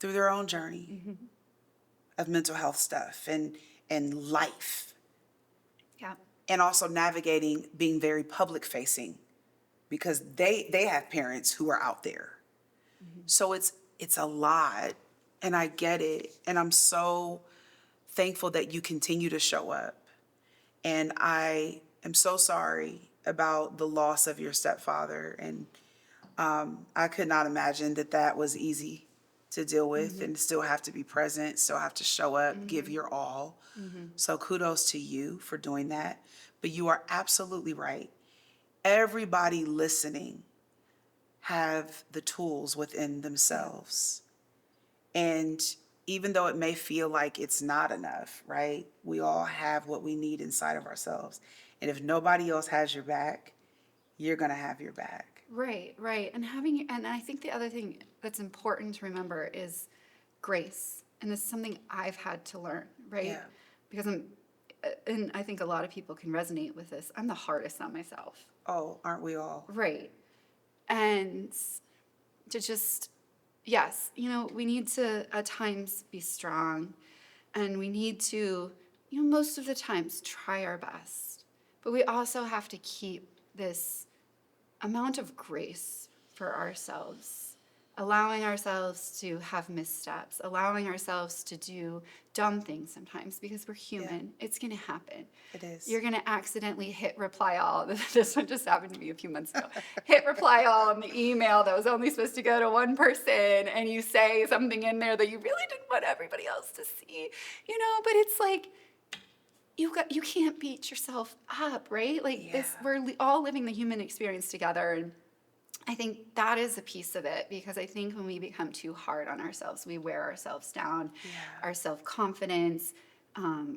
through their own journey of mental health stuff and life. Yeah. And also navigating being very public facing because they have parents who are out there. So it's a lot, and I get it, and I'm so thankful that you continue to show up. And I am so sorry about the loss of your stepfather, and I could not imagine that was easy to deal with and still have to be present, still have to show up, give your all. So kudos to you for doing that. But you are absolutely right. Everybody listening have the tools within themselves. And even though it may feel like it's not enough, right? We all have what we need inside of ourselves. And if nobody else has your back, you're going to have your back. Right, right. And I think the other thing that's important to remember is grace. And this is something I've had to learn, right? Yeah. Because and I think a lot of people can resonate with this. I'm the hardest on myself. Oh, aren't we all? Right. And to just, yes, we need to at times be strong and we need to, most of the times try our best. But we also have to keep this amount of grace for ourselves, allowing ourselves to have missteps, allowing ourselves to do dumb things sometimes because we're human. It's going to happen. It is. You're going to accidentally hit reply all. This one just happened to me a few months ago. Hit reply all on the email that was only supposed to go to one person, and you say something in there that you really didn't want everybody else to see, but it's like, you can't beat yourself up, right? Like we're all living the human experience together, and I think that is a piece of it because I think when we become too hard on ourselves, we wear ourselves down. Our self-confidence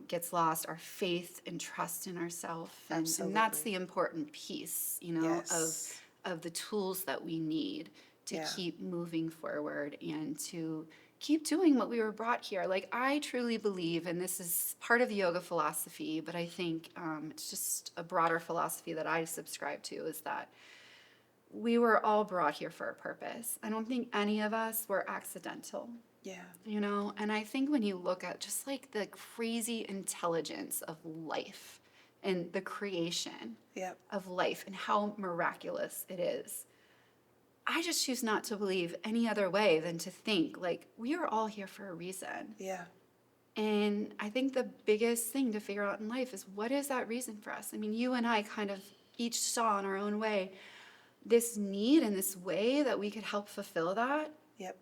gets lost, our faith and trust in ourselves, and that's the important piece, of the tools that we need to keep moving forward and to keep doing what we were brought here. Like, I truly believe, and this is part of the yoga philosophy, but I think it's just a broader philosophy that I subscribe to, is that we were all brought here for a purpose. I don't think any of us were accidental. Yeah. And I think when you look at just like the crazy intelligence of life and the creation of life and how miraculous it is, I just choose not to believe any other way than to think like we are all here for a reason. Yeah. And I think the biggest thing to figure out in life is, what is that reason for us? I mean, you and I kind of each saw in our own way this need and this way that we could help fulfill that. Yep.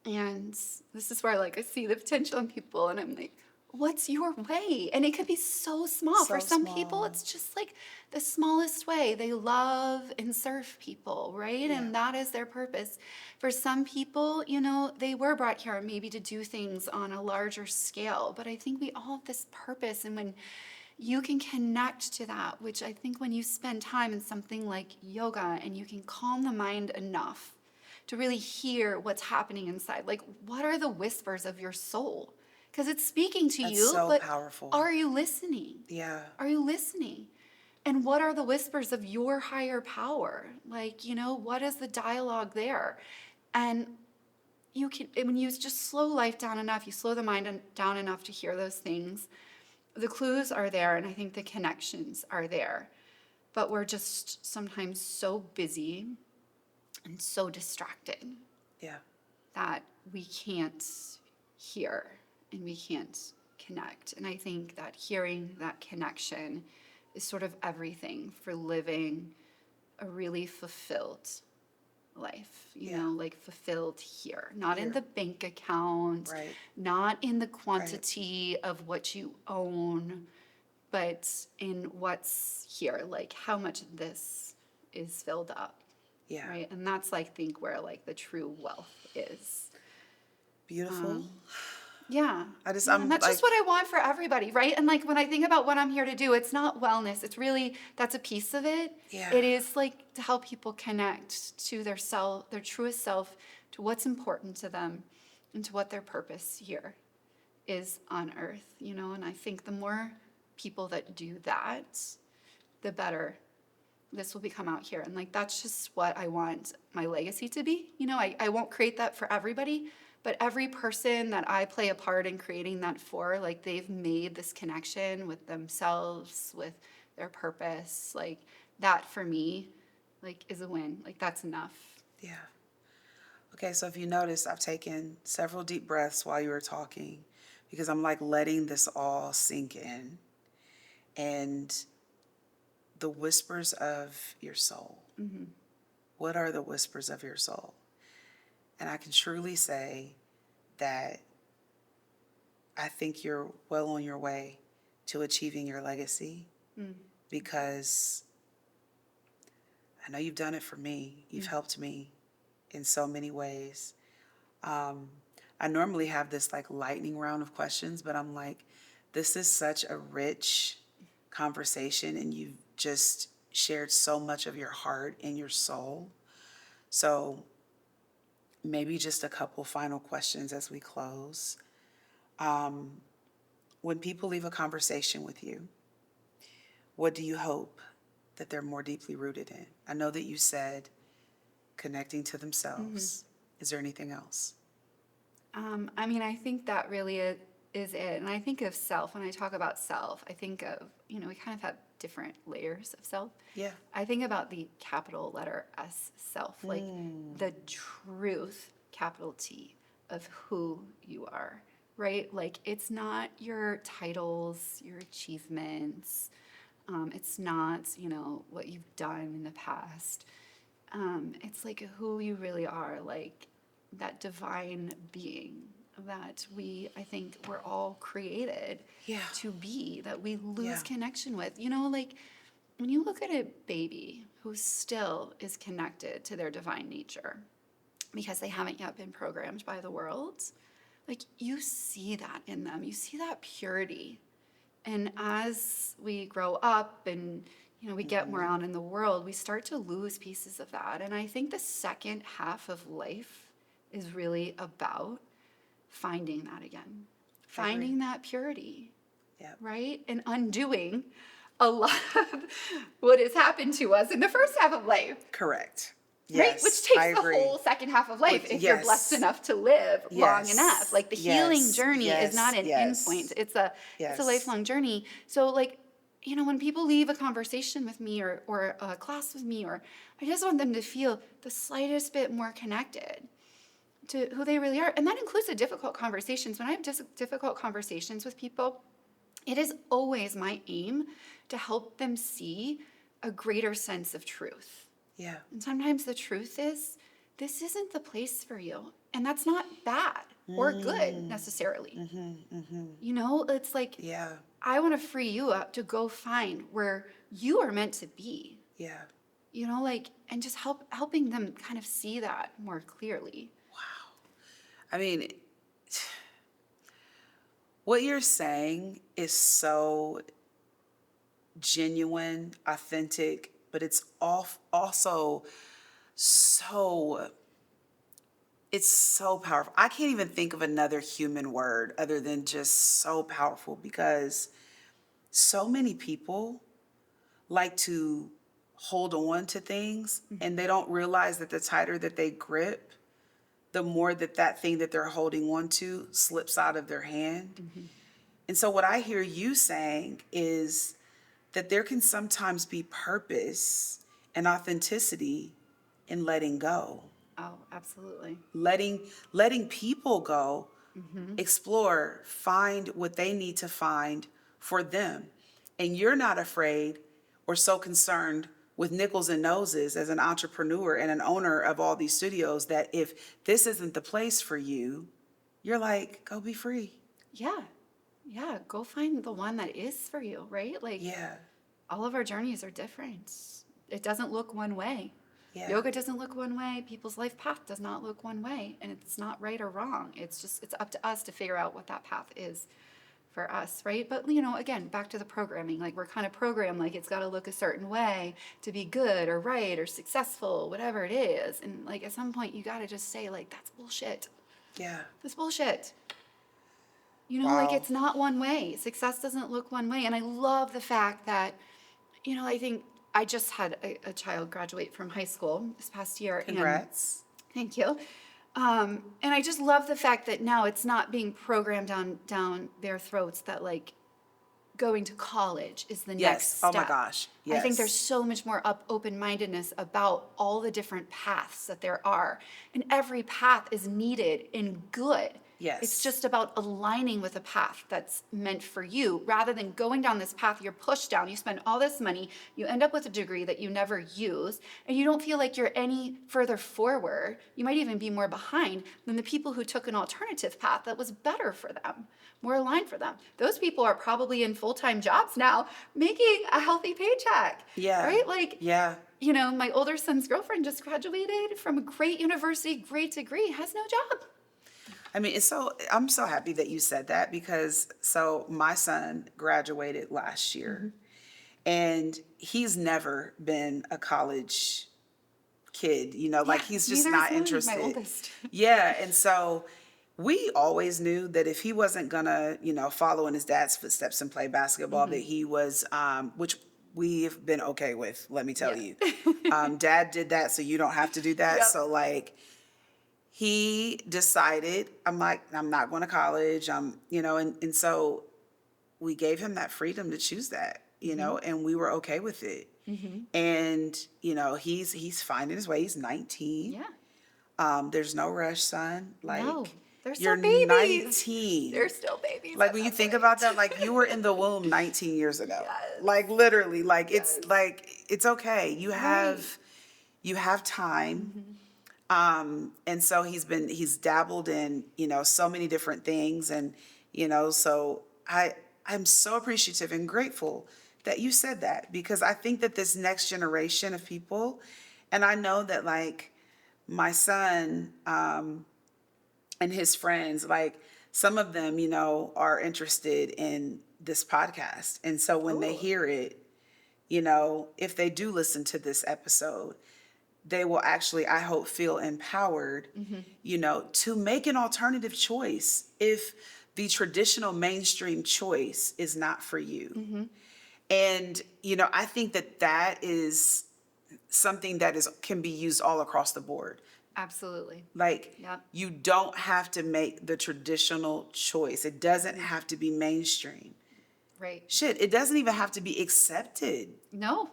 And this is where I see the potential in people, and I'm like, what's your way? And it could be so small. For So some people, small. it's just like the smallest way. They love and serve people, right? Yeah. And that is their purpose. For some people, they were brought here maybe to do things on a larger scale. But I think we all have this purpose. And when you can connect to that, which I think when you spend time in something like yoga and you can calm the mind enough to really hear what's happening inside, like what are the whispers of your soul? Because it's speaking to That's you, so but powerful. are you listening? Yeah. Are you listening? And what are the whispers of your higher power? Like, what is the dialogue there? And you can, when you just slow life down enough, you slow the mind down enough to hear those things, the clues are there, and I think the connections are there. But we're just sometimes so busy and so distracted Yeah. that we can't hear and we can't connect. And I think that hearing that connection is sort of everything for living a really fulfilled life, Yeah. like fulfilled here, not in Here. the bank account, Right. not in the quantity of what you own, but in what's here, like how much of this is filled up, Yeah. right? And that's, I think, where like the true wealth is. Beautiful. Yeah. And And I'm that's like, just what I want for everybody, right? And like when I think about what I'm here to do, it's not wellness. It's really, that's a piece of it. Yeah. It is like to help people connect to their self, their truest self, to what's important to them and to what their purpose here is on earth, And I think the more people that do that, the better this will become out here. And like, that's just what I want my legacy to be. I won't create that for everybody, but every person that I play a part in creating that for, like they've made this connection with themselves, with their purpose. Like that for me, like is a win. Like that's enough. yeah. Okay, so if you notice, I've taken several deep breaths while you were talking because I'm like letting this all sink in. And the whispers of your soul. Mm-hmm. What are the whispers of your soul? And I can truly say that I think you're well on your way to achieving your legacy because I know you've done it for me. You've helped me in so many ways. I normally have this like lightning round of questions, but I'm like, this is such a rich conversation and you've just shared so much of your heart and your soul. So maybe just a couple final questions as we close. When people leave a conversation with you, what do you hope that they're more deeply rooted in? I know that you said connecting to themselves. Is there anything else? I think that really is it. And I think of self, when I talk about self, I think of, we kind of have different layers of self. Yeah. I think about the capital letter S self, like the truth, capital T, of who you are, right? Like it's not your titles, your achievements. It's not, what you've done in the past. It's like who you really are, like that divine being that I think we're all created to be, that we lose connection with. Like when you look at a baby who still is connected to their divine nature because they haven't yet been programmed by the world, like you see that in them. You see that purity. And as we grow up and we get more out in the world, we start to lose pieces of that. And I think the second half of life is really about finding that again, finding that purity, right? And undoing a lot of what has happened to us in the first half of life. Correct. Right? Yes, Which takes I the agree. whole second half of life if you're blessed enough to live long enough. Like the healing journey is not an endpoint. It's a lifelong journey. So like, when people leave a conversation with me or a class with me, or I just want them to feel the slightest bit more connected to who they really are. And that includes the difficult conversations. When I have difficult conversations with people, it is always my aim to help them see a greater sense of truth. Yeah. And sometimes the truth is, this isn't the place for you. And that's not bad. or good necessarily. You know, it's like, Yeah. I want to free you up to go find where you are meant to be, Yeah. you know, like, and just helping them kind of see that more clearly. I mean, what you're saying is so genuine, authentic, but it's also so it's so powerful. I can't even think of another human word other than just so powerful, because so many people like to hold on to things, and they don't realize that the tighter that they grip, the more that that thing that they're holding on to slips out of their hand. And so what I hear you saying is that there can sometimes be purpose and authenticity in letting go, Oh, absolutely. letting people go, explore, find what they need to find for them. And you're not afraid or so concerned with nickels and noses as an entrepreneur and an owner of all these studios that if this isn't the place for you, you're like, go be free. Yeah. Yeah. Go find the one that is for you, right? Like, Yeah. all of our journeys are different. It doesn't look one way. Yeah. Yoga doesn't look one way. People's life path does not look one way. And it's not right or wrong. It's up to us to figure out what that path is for us, right? But, you know, again, back to the programming. Like, we're kind of programmed like it's got to look a certain way to be good or right or successful, whatever it is. And, like, at some point, you got to just say, like, that's bullshit. Yeah. That's bullshit. You know, like, Wow. it's not one way. Success doesn't look one way. And I love the fact that, you know, I think I just had a child graduate from high school this past year. And Congrats. thank you. And I just love the fact that now it's not being programmed down their throats that, like, going to college is the next Yes. step. Oh my gosh. I think there's Yes. so much more open-mindedness about all the different paths that there are. And every path is needed and good. Yes. It's just about aligning with a path that's meant for you rather than going down this path you're pushed down. You spend all this money, you end up with a degree that you never use, and you don't feel like you're any further forward. You might even be more behind than the people who took an alternative path that was better for them, more aligned for them. Those people are probably in full-time jobs now, making a healthy paycheck. Yeah. Right? Like, Yeah. you know, my older son's girlfriend just graduated from a great university, great degree, has no job. I mean, I'm so happy that you said that, because so my son graduated last year, and he's never been a college kid, like Yeah, he's just neither not is mine, interested. my oldest. Yeah, and so we always knew that if he wasn't gonna, follow in his dad's footsteps and play basketball, that he was, which we've been okay with, let me tell Yeah. you. Dad did that, so you don't have to do that. Yep. So like, he decided, I'm like, I'm not going to college. And so we gave him that freedom to choose that, and we were okay with it. And, he's finding his way. He's 19. Yeah. There's no rush, son. Like, No, they're you're still babies. 19. They're still babies. Like at when you that think point. about that, like you were in the womb 19 years ago. Yes. Like literally, like Yes. it's okay. You have time. And so he's dabbled in, so many different things. And, so I'm so appreciative and grateful that you said that, because I think that this next generation of people, and I know that like my son, and his friends, like some of them, are interested in this podcast. And so when they Cool. hear it, if they do listen to this episode, they will actually, I hope, feel empowered, to make an alternative choice if the traditional mainstream choice is not for you. And, I think that is something that can be used all across the board. Absolutely. Like, Yep. you don't have to make the traditional choice. It doesn't have to be mainstream. Right. Shit, it doesn't even have to be accepted. No.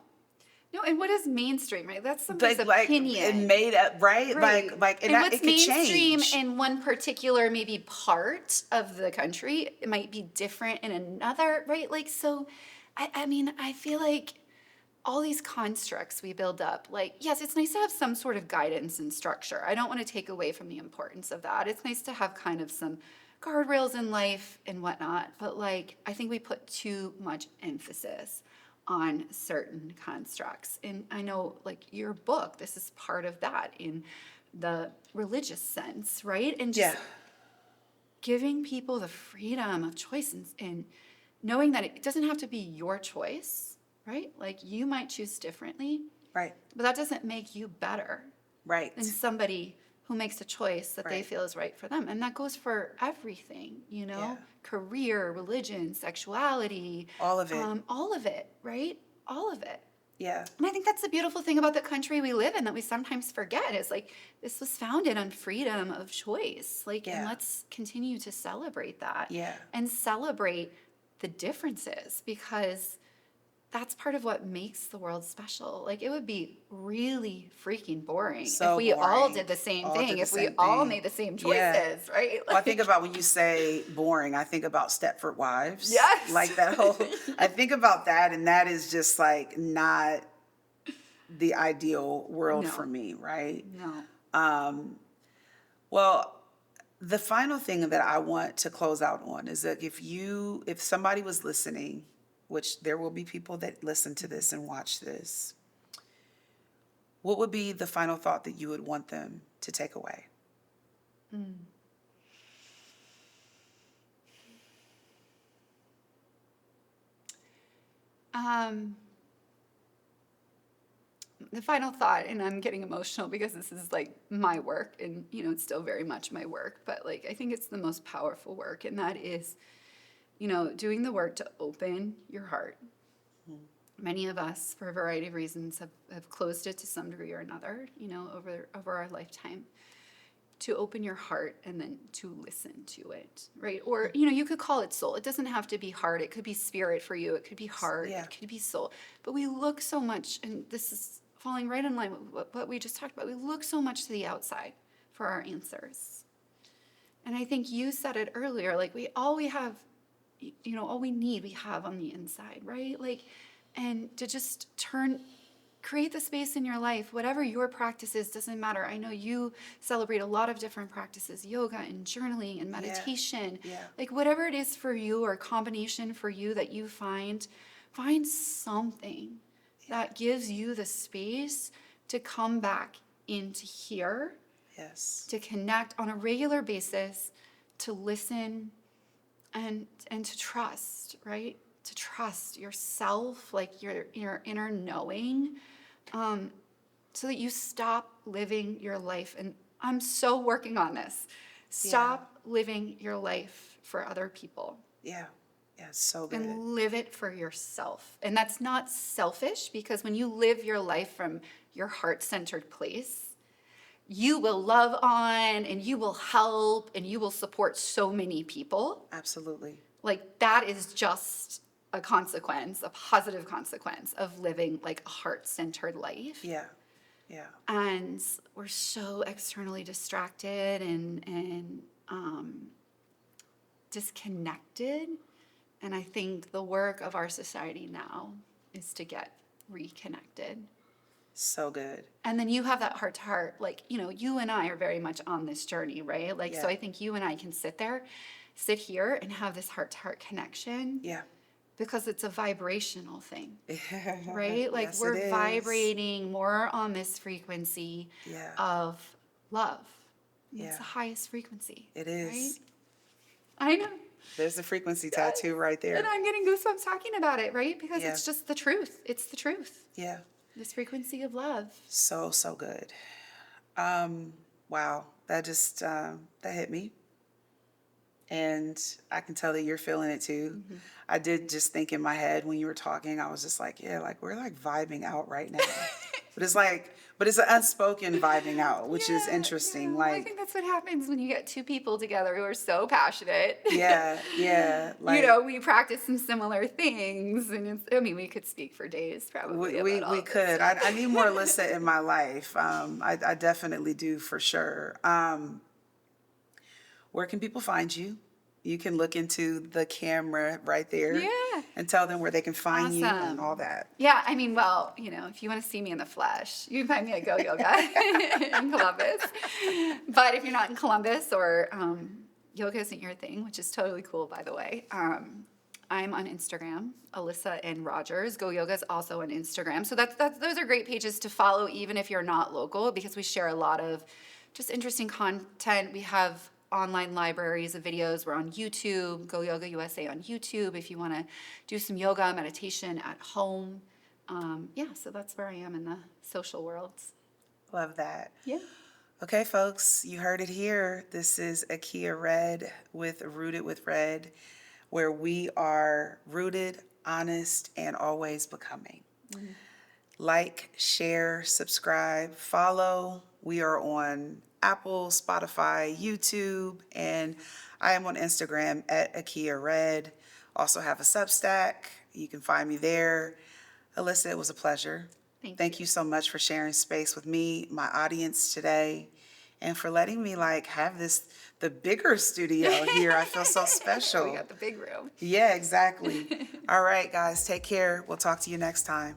No, and what is mainstream, right? That's somebody's Like opinion. and made up, right? Right. And what's it could mainstream change. in one particular maybe part of the country, it might be different in another, right? Like, so, I mean, I feel like all these constructs we build up. Like, yes, it's nice to have some sort of guidance and structure. I don't want to take away from the importance of that. It's nice to have kind of some guardrails in life and whatnot. But like, I think we put too much emphasis on certain constructs. And I know, like, your book, this is part of that in the religious sense, right? And just Yeah. giving people the freedom of choice and knowing that it doesn't have to be your choice, right? Like, you might choose differently, Right. but that doesn't make you better Right. than somebody who makes a choice that they Right. feel is right for them. And that goes for everything, Yeah. career, religion, sexuality, All of it. all of it, right? All of it. Yeah. And I think that's the beautiful thing about the country we live in that we sometimes forget is like this was founded on freedom of choice. Like, and Yeah. let's continue to celebrate that. Yeah. And celebrate the differences because that's part of what makes the world special. Like, it would be really freaking boring So if we all boring. did the same All thing, did the if we same all thing. made the same Yeah. choices, right? Well, I think about when you say boring, I think about Stepford Wives. Yes. Like that whole, I think about that, and that is just like not the ideal world No. for me, right? No. Well, the final thing that I want to close out on is that if somebody was listening, which there will be people that listen to this and watch this, what would be the final thought that you would want them to take away? The final thought, and I'm getting emotional because this is like my work and, it's still very much my work, but like, I think it's the most powerful work. And that is, doing the work to open your heart. Many of us, for a variety of reasons, have closed it to some degree or another, over our lifetime. To open your heart and then to listen to it, right? Or, you could call it soul. It doesn't have to be heart. It could be spirit for you. It could be heart. Yeah. It could be soul. But we look so much, and this is falling right in line with what we just talked about. We look so much to the outside for our answers. And I think you said it earlier, like all we have, all we need, we have on the inside, right? Like, and to just create the space in your life, whatever your practice is, doesn't matter. I know you celebrate a lot of different practices, yoga and journaling and meditation. Yeah. Like, whatever it is for you or a combination for you that you find something that gives you the space to come back into here, Yes. to connect on a regular basis, to listen and to trust, right? To trust yourself, like your inner knowing, so that you stop living your life. And I'm so working on this. Stop living your life for other people. Yeah. Yeah. So good. And live it for yourself. And that's not selfish, because when you live your life from your heart-centered place, you will love on and you will help and you will support so many people. Absolutely. Like, that is just a consequence, a positive consequence of living like a heart-centered life. Yeah. Yeah. And we're so externally distracted and disconnected. And I think the work of our society now is to get reconnected. So good. And then you have that heart to heart, like, you and I are very much on this journey, right? Like, so Yeah. I think you and I can sit here and have this heart to heart connection. Yeah. Because it's a vibrational thing, right? Like, Yes, we're it is. vibrating more on this frequency Yeah. of love. Yeah. It's the highest frequency. It is. Right? I know. There's the frequency tattoo right there. And I'm getting goosebumps talking about it, right? Because Yeah. it's just the truth. It's the truth. Yeah. This frequency of love. So good. Wow. That just, that hit me. And I can tell that you're feeling it too. Mm-hmm. I did just think in my head when you were talking, I was just like, yeah, like we're like vibing out right now. but it's an unspoken vibing out, which is interesting. Yeah. Well, I Like, think that's what happens when you get two people together who are so passionate. yeah. Like, We practice some similar things, and we could speak for days probably. we about all this could. stuff. I need more Alyssa in my life. I definitely do for sure. Where can people find you? You can look into the camera right there. Yeah. and tell them where they can find you and Awesome. all that. Yeah, I mean, well, if you want to see me in the flesh, you can find me at Go Yoga in Columbus. But if you're not in Columbus or yoga isn't your thing, which is totally cool, by the way, I'm on Instagram, Alyssa and Rogers. Go Yoga is also on Instagram. So those are great pages to follow, even if you're not local, because we share a lot of just interesting content. We have online libraries of videos. We're on YouTube, Go Yoga USA on YouTube, if you want to do some yoga, meditation at home. Yeah, so that's where I am in the social worlds. Love that. Yeah. Okay, folks, you heard it here. This is Akia Red with Rooted with Red, where we are rooted, honest, and always becoming. Like, share, subscribe, follow. We are on Apple, Spotify, YouTube, and I am on Instagram at Akia Red. Also have a Substack. You can find me there. Alyssa, it was a pleasure. Thank you so much for sharing space with me, my audience today, and for letting me have the bigger studio here. I feel so special. We got the big room. Yeah, exactly. All right, guys, take care. We'll talk to you next time.